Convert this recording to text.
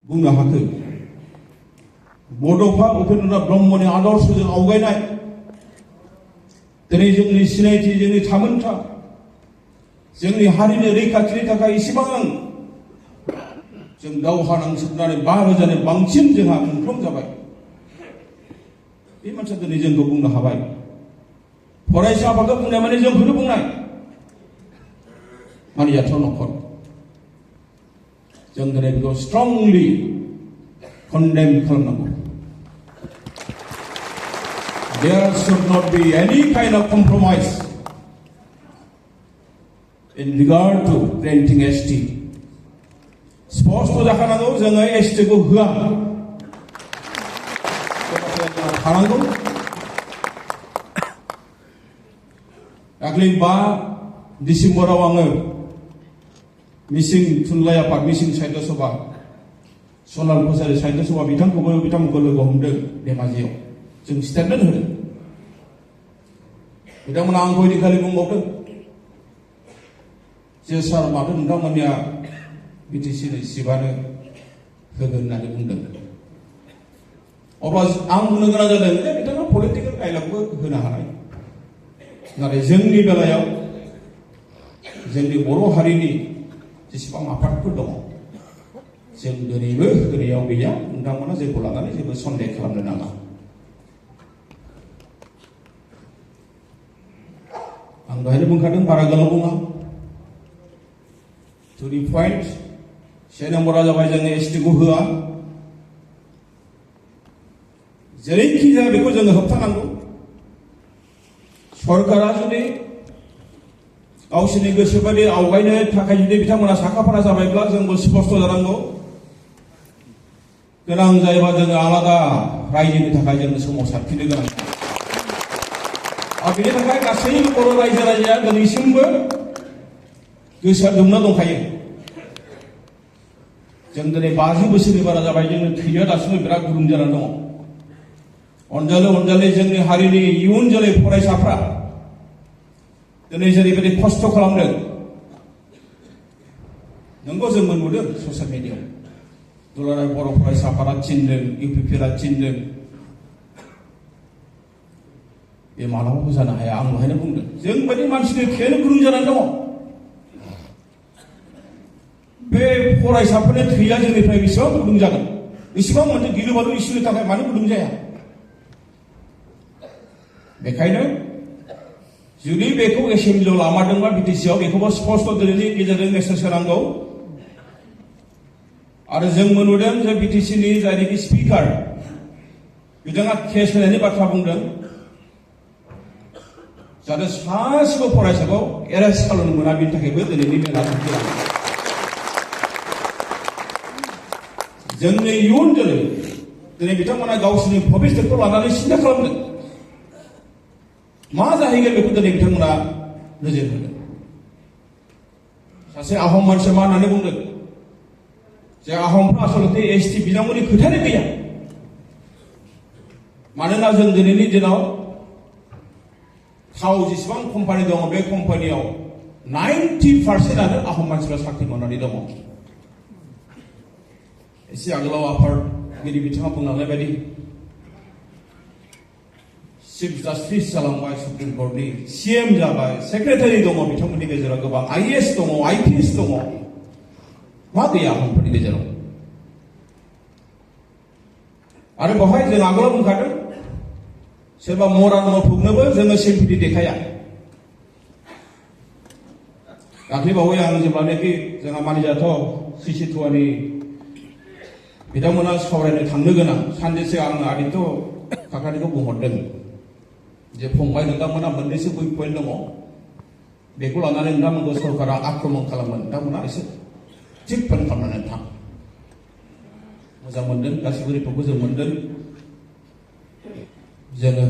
बुंनो हाखो बड'फा उपेन्द्रनाथ ब्रह्मनि आदर्शजों आवगायनाय दिनै जोंनि सिनायथि जोंनि थामोनथा जोंनि हारिनि रैखाथिनि थाखाय इसेबां जों दावहा नांसोबनानै 5,000नि बांसिन जोंहा मुंख्लं जाबाय बे मानसिया दिनै जोंखौ बुंनो हाबाय फरायसा आफादखौ बुंनाय माने जोंखौनो बुंनाय मानिजाथाव न'खर जों दिनै बेखौ स्ट्रंलि कन्डेम खालामनांगौ There should not be any kind of compromise in regard to granting ST. स्पष्ट जाखानांगौ जोङो ST खौ होआ थानांगौ दाख्लै 5 डिसेम्बराव आङो मिसिं थुनलाइ आफाद मिसिं साहित्य सभा सनाल कसारि साहित्य सभा बिथांमोनखौ लोगो हमदों धेमाजियाव जों स्टेटमेन्ट होदों बिथांमोना आंखौ ओइदिनखालि बुंबावदों जे सार माथो नोंथांमोननिया बिटिसिनि सिटआनो होगोन होननानै बुंदों अब्ला आं बुंनो गोनां जादों जे बिथाङा पलिटिकेल डायलगबो होनो हानाय नाथाय जोंनि बेलायाव जोंनि बर' हारिनि जेसेबां आफादफोर दङ जों दिनैबो होनायाव गैया नोंथांमोना जेखौ लानानै जेबो सन्देह खालामनो नाङा आं दहायनो बुंखादों बारा गोलाव बुङा टु दि पइन्ट से नम्बरा जाबाय जोङो ST खौ होआ जेरैखि जाया बेखौ जोङो होबथानांगौ सरकारा जुदि गावसोरनि गोसो बायदि आवगायनो थाखाय जुदि बिथांमोना साखाफारा जाबायब्ला जोंबो स्पष्ट जानांगौ गोनां जायोबा जोङो आलादा रायजोनि थाखाय जोङो सोमावसारफिननो गोनां आरो बेनि थाखाय गासैबो बर' रायजो राजाया दिनैसिमबो गोसोआ दुंना दंखायो जों दिनै 50 बोसोरनि बारा जाबाय जोंनि थैया दासिमबो बिराद गुदुं जानानै दङ अनजालि जोंनि हारिनि इयुन जोलै फरायसाफ्रा दिनै जेरैबायदि खस्थ' खालामदों नंगौ जों मोनबोदों ससियेल मिडियायाव दुलाराय बर' फरायसा आफादा थिनदों UPPआ थिनदों बे मालाबाबो जानो हाया आं दहायनो बुंदों जों बायदि मानसिनि थैयानो गुदुं जानानै दङ बे फरायसाफोरनि थैया जोंनिफ्राय बेसेबां गुदुं जागोन बेसेबां मोनसे गिलु बालु इसुनि थाखाय मानो गुदुं जाया बेखायनो जुदि बेखौ एसेम्बलियाव लामारदोंबा बिटिसिआव बेखौबो स्पष्ट दिनैनि गेजेरजों मेसेज होनांगौ आरो जों मोनबोदों जे बिटिसिनि जायनाखि स्पिकार बिथाङा केस होनायनि बाथ्रा बुंदों जाहाथे सासेबो फरायसाखौ एरेस्ट खालामनो मोना बेनि थाखायबो दिनैनि बे नाजानायखौ जोंनि इयुन जोलै दिनै बिथांमोना गावसोरनि भबिष्यतखौ लानानै सिन्था खालामदों मा जाहैगोन बेखौ दिनै बिथांमोना नोजोर होदों सासे आहम मानसिया मा होननानै बुंदों जे आहमफ्रा आसलथे ST बिथांमोननि खोथायानो गैया मानोना जों दिनैनि दिनाव थाव जेसेबां कम्पानि दङ बे कम्पानियाव 90%आनो आहम मानसिफ्रा साख्रि मावनानै दङ एसे आगोलाव आफादगिरि बिथाङा बुंलांनाय बायदि चिफ जास्टिस जालांबाय सुप्रिम कर्टनि CM जाबाय सेक्रेटारि दङ बिथांमोननि गेजेराव गोबां IAS दङ IPS दङ मा गैया आहमफोरनि गेजेराव आरो बेवहाय जों आगोलाव बुंखादों सोरबा मरान मावफुंनोबो जोङो सिम्पिथि देखाया दाख्लैबावै आं जेब्लानाखि जोंहा मानिजाथाव CC2नि बिथांमोना सावरायनो थांनो गोनां सानसे सिगां आङो आदित्य काकानिखौ बुंहरदों जे फंबाय नोंथांमोना मोननैसो पइन्ट दङ बेखौ लानानै नोंथांमोनखौ सरकारा आक्रमण खालामगोन नोंथांमोना एसे थिग प्लेन खालामनानै थां मोजां मोनदों गासिबो रिपर्टखौ जों मोनदों जोङो